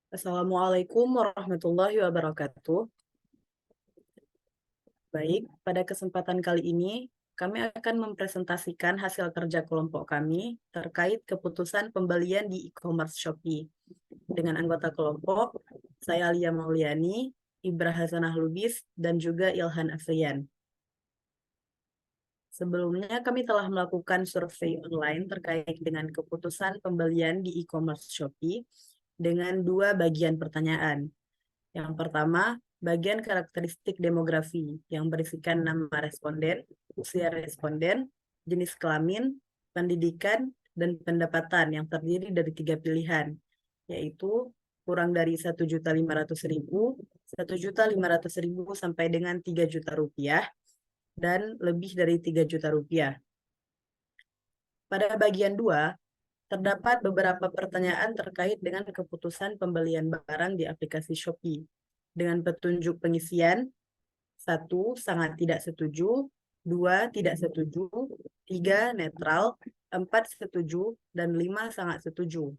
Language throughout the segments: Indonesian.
Assalamualaikum warahmatullahi wabarakatuh. Baik, pada kesempatan kali ini kami akan mempresentasikan hasil kerja kelompok kami terkait keputusan pembelian di e-commerce Shopee. Dengan anggota kelompok, saya Alia Mauliani, Ibrah Hasanah Lubis, dan juga Ilhan Afrian. Sebelumnya kami telah melakukan survei online terkait dengan keputusan pembelian di e-commerce Shopee dengan dua bagian pertanyaan. Yang pertama, bagian karakteristik demografi yang berisikan nama responden, usia responden, jenis kelamin, pendidikan, dan pendapatan yang terdiri dari tiga pilihan, yaitu kurang dari 1.500.000, 1.500.000 sampai dengan 3 juta rupiah, dan lebih dari 3 juta rupiah. Pada bagian 2, terdapat beberapa pertanyaan terkait dengan keputusan pembelian barang di aplikasi Shopee dengan petunjuk pengisian: 1. Sangat tidak setuju, 2. Tidak setuju, 3. Netral, 4. Setuju, dan 5. Sangat setuju.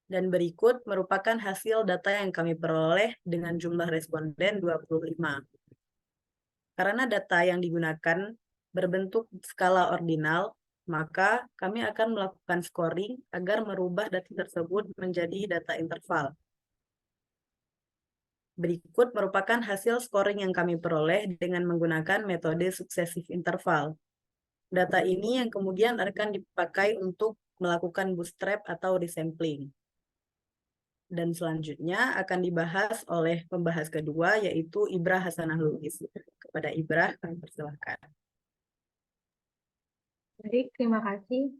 Dan berikut merupakan hasil data yang kami peroleh dengan jumlah responden 25. Karena data yang digunakan berbentuk skala ordinal, maka kami akan melakukan scoring agar merubah data tersebut menjadi data interval. Berikut merupakan hasil scoring yang kami peroleh dengan menggunakan metode successive interval. Data ini yang kemudian akan dipakai untuk melakukan bootstrap atau resampling. Dan selanjutnya akan dibahas oleh pembahas kedua, yaitu Ibrah Hasanah Lubis. Kepada Ibrah, kami persilahkan. Baik, terima kasih.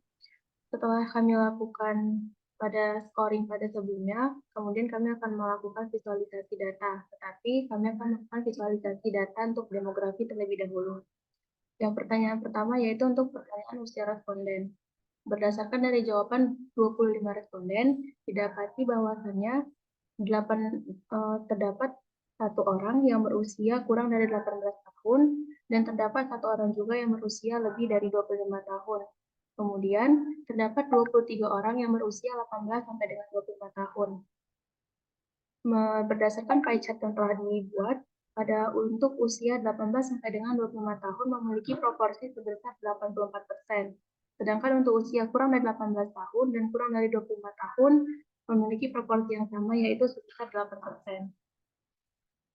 Setelah kami lakukan pada scoring pada sebelumnya, kemudian kami akan melakukan visualisasi data. Tetapi kami akan melakukan visualisasi data untuk demografi terlebih dahulu. Yang pertanyaan pertama yaitu untuk pertanyaan usia responden. Berdasarkan dari jawaban 25 responden, didapati bahwasannya terdapat satu orang yang berusia kurang dari 18 tahun dan terdapat satu orang juga yang berusia lebih dari 25 tahun. Kemudian terdapat 23 orang yang berusia 18 sampai dengan 25 tahun. Berdasarkan pie chart yang telah dibuat, untuk usia 18 sampai dengan 25 tahun memiliki proporsi sebesar 84%. Sedangkan untuk usia kurang dari 18 tahun dan kurang dari 25 tahun memiliki proporsi yang sama, yaitu sebesar 8%.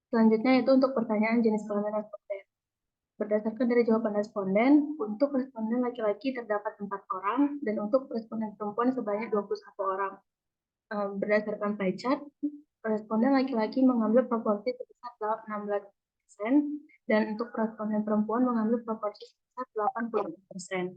Selanjutnya itu untuk pertanyaan jenis kelamin responden. Berdasarkan dari jawaban responden, untuk responden laki-laki terdapat 4 orang, dan untuk responden perempuan sebanyak 21 orang. Berdasarkan pie chart, responden laki-laki mengambil proporsi sebesar 16%, dan untuk responden perempuan mengambil proporsi sebesar 80%.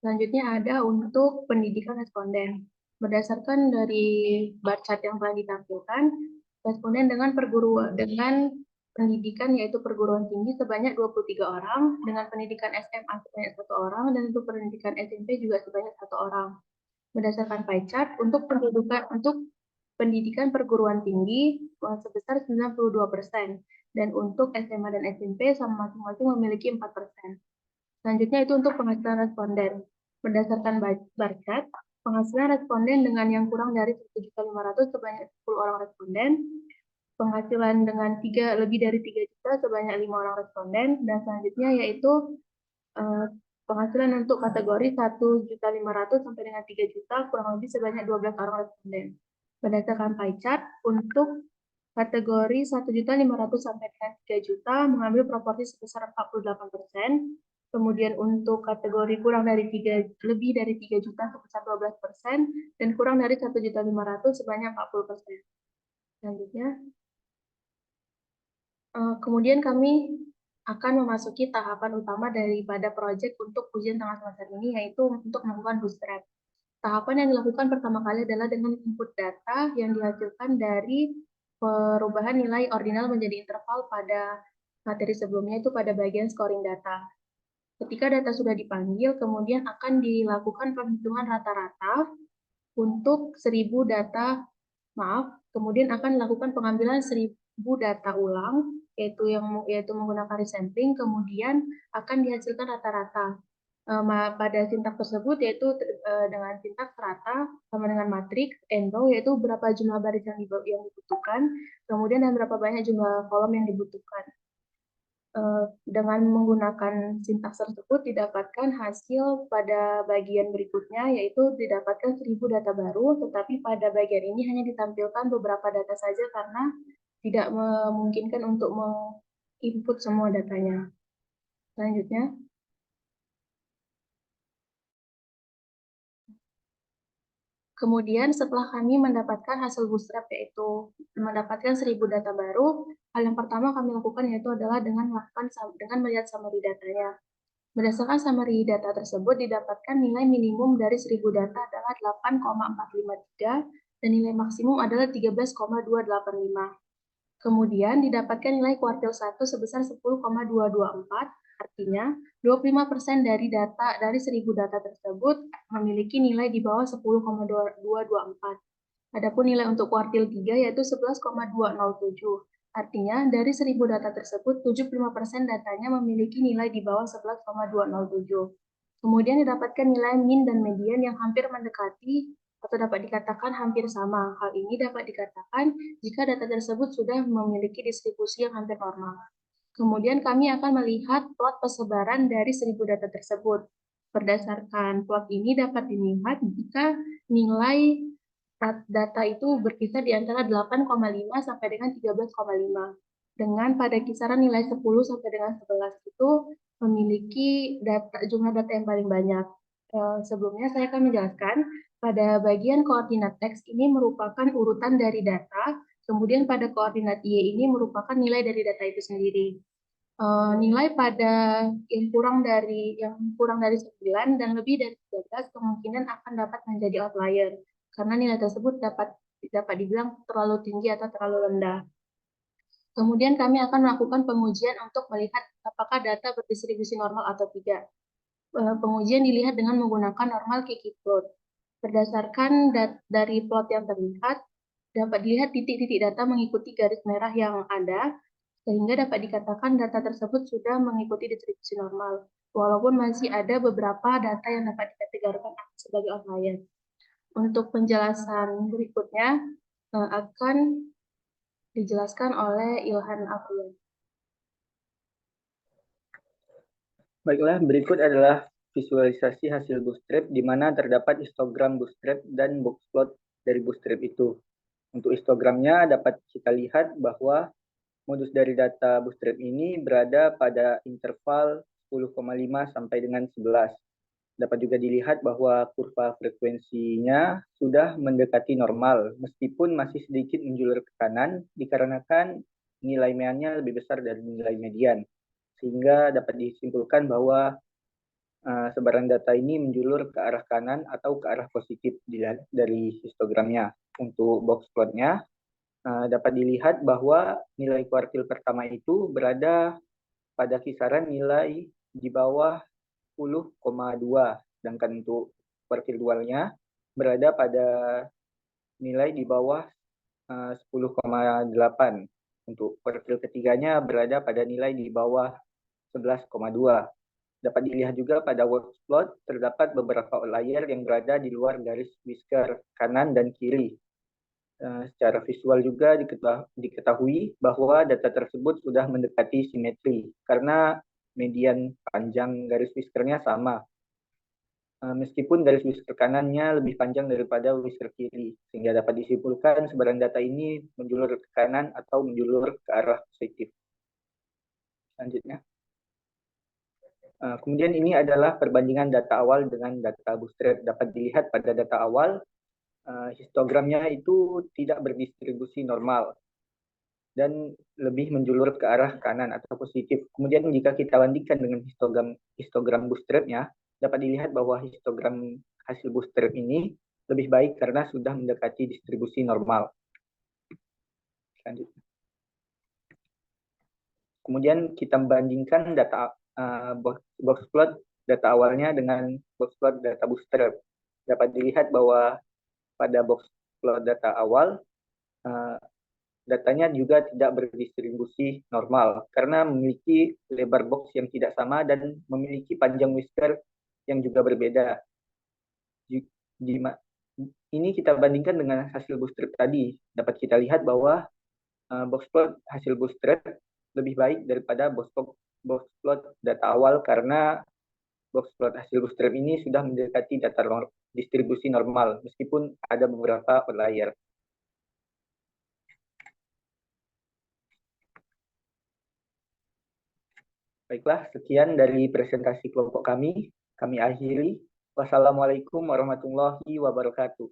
Selanjutnya ada untuk pendidikan responden. Berdasarkan dari bar chart yang telah ditampilkan, responden dengan pendidikan yaitu perguruan tinggi sebanyak 23 orang, dengan pendidikan SMA sebanyak 1 orang, dan untuk pendidikan SMP juga sebanyak 1 orang. Berdasarkan pie chart, untuk pendidikan perguruan tinggi sebesar 92%, dan untuk SMA dan SMP sama masing-masing memiliki 4%. Selanjutnya itu untuk penghasilan responden. Berdasarkan bar chart, penghasilan responden dengan yang kurang dari 1.500.000 sebanyak 10 orang responden, penghasilan dengan lebih dari 3 juta sebanyak 5 orang responden, dan selanjutnya yaitu penghasilan untuk kategori 1.500.000 sampai dengan 3 juta kurang lebih sebanyak 12 orang responden. Berdasarkan pie chart, untuk kategori 1.500.000 sampai dengan 3 juta mengambil proporsi sebesar 48%. Kemudian untuk kategori lebih dari 3 juta sebesar 12%, dan kurang dari 1.500.000 sebanyak 40%. Selanjutnya, kemudian kami akan memasuki tahapan utama daripada proyek untuk ujian tengah semester ini, yaitu untuk melakukan bootstrap. Tahapan yang dilakukan pertama kali adalah dengan input data yang dihasilkan dari perubahan nilai ordinal menjadi interval pada materi sebelumnya, itu pada bagian scoring data. Ketika data sudah dipanggil, kemudian akan dilakukan penghitungan rata-rata untuk 1.000 data, kemudian akan dilakukan pengambilan 1.000 data ulang, yaitu menggunakan resampling, kemudian akan dihasilkan rata-rata. pada sintaks tersebut yaitu dengan sintaks rata sama dengan matriks, and row yaitu berapa jumlah baris yang dibutuhkan, kemudian dan berapa banyak jumlah kolom yang dibutuhkan. Dengan menggunakan sintaks tersebut didapatkan hasil pada bagian berikutnya, yaitu didapatkan 1000 data baru, tetapi pada bagian ini hanya ditampilkan beberapa data saja karena tidak memungkinkan untuk menginput semua datanya. Selanjutnya. Kemudian setelah kami mendapatkan hasil bootstrap, yaitu mendapatkan 1000 data baru, hal yang pertama kami lakukan yaitu adalah dengan melihat summary datanya. Berdasarkan summary data tersebut didapatkan nilai minimum dari 1000 data adalah 8,453 dan nilai maksimum adalah 13,285. Kemudian didapatkan nilai kuartil 1 sebesar 10,224, artinya 25% dari 1000 data tersebut memiliki nilai di bawah 10,224. Adapun nilai untuk kuartil 3 yaitu 11,207. Artinya dari 1000 data tersebut 75% datanya memiliki nilai di bawah 11,207. Kemudian didapatkan nilai min dan median yang hampir mendekati atau dapat dikatakan hampir sama. Hal ini dapat dikatakan jika data tersebut sudah memiliki distribusi yang hampir normal. Kemudian kami akan melihat plot persebaran dari 1000 data tersebut. Berdasarkan plot ini dapat dilihat jika nilai data itu berkisar di antara 8,5 sampai dengan 13,5. Dengan pada kisaran nilai 10 sampai dengan 11 itu memiliki jumlah data yang paling banyak. Sebelumnya saya akan menjelaskan pada bagian koordinat teks ini merupakan urutan dari data, kemudian pada koordinat Y ini merupakan nilai dari data itu sendiri. Nilai pada yang kurang dari 9 dan lebih dari 13 kemungkinan akan dapat menjadi outlier karena nilai tersebut dapat dibilang terlalu tinggi atau terlalu rendah. Kemudian kami akan melakukan pengujian untuk melihat apakah data berdistribusi normal atau tidak. Pengujian dilihat dengan menggunakan normal Kiki plot. Berdasarkan dari plot yang terlihat, dapat dilihat titik-titik data mengikuti garis merah yang ada, sehingga dapat dikatakan data tersebut sudah mengikuti distribusi normal, walaupun masih ada beberapa data yang dapat dikategorikan sebagai outlier. Untuk penjelasan berikutnya akan dijelaskan oleh Ilhan Afrian. Baiklah, berikut adalah visualisasi hasil bootstrap di mana terdapat histogram bootstrap dan boxplot dari bootstrap itu. Untuk histogramnya dapat kita lihat bahwa modus dari data bootstrap ini berada pada interval 10,5 sampai dengan 11. Dapat juga dilihat bahwa kurva frekuensinya sudah mendekati normal, meskipun masih sedikit menjulur ke kanan dikarenakan nilai meannya lebih besar dari nilai median. Sehingga dapat disimpulkan bahwa sebaran data ini menjulur ke arah kanan atau ke arah positif dari histogramnya. Untuk box plotnya dapat dilihat bahwa nilai kuartil pertama itu berada pada kisaran nilai di bawah 10,2, sedangkan untuk kuartil dualnya berada pada nilai di bawah 10,8. Untuk kuartil ketiganya berada pada nilai di bawah 11,2. Dapat dilihat juga pada workplot terdapat beberapa outlier yang berada di luar garis whisker kanan dan kiri. Secara visual juga diketahui bahwa data tersebut sudah mendekati simetri karena median panjang garis whiskernya sama. Meskipun garis whisker kanannya lebih panjang daripada whisker kiri, sehingga dapat disimpulkan sebaran data ini menjulur ke kanan atau menjulur ke arah positif. Selanjutnya. Kemudian ini adalah perbandingan data awal dengan data bootstrap. Dapat dilihat pada data awal, histogramnya itu tidak berdistribusi normal dan lebih menjulur ke arah kanan atau positif. Kemudian jika kita bandingkan dengan histogram bootstrapnya, dapat dilihat bahwa histogram hasil bootstrap ini lebih baik karena sudah mendekati distribusi normal. Selanjutnya. Kemudian kita bandingkan data boxplot data awalnya dengan boxplot data bootstrap. Dapat dilihat bahwa pada boxplot data awal datanya juga tidak berdistribusi normal karena memiliki lebar box yang tidak sama dan memiliki panjang whisker yang juga berbeda. Ini kita bandingkan dengan hasil bootstrap tadi. Dapat kita lihat bahwa boxplot hasil bootstrap lebih baik daripada boxplot data awal karena boxplot hasil bootstrap ini sudah mendekati data distribusi normal meskipun ada beberapa outlier. Baiklah, sekian dari presentasi kelompok kami. Kami akhiri. Wassalamualaikum warahmatullahi wabarakatuh.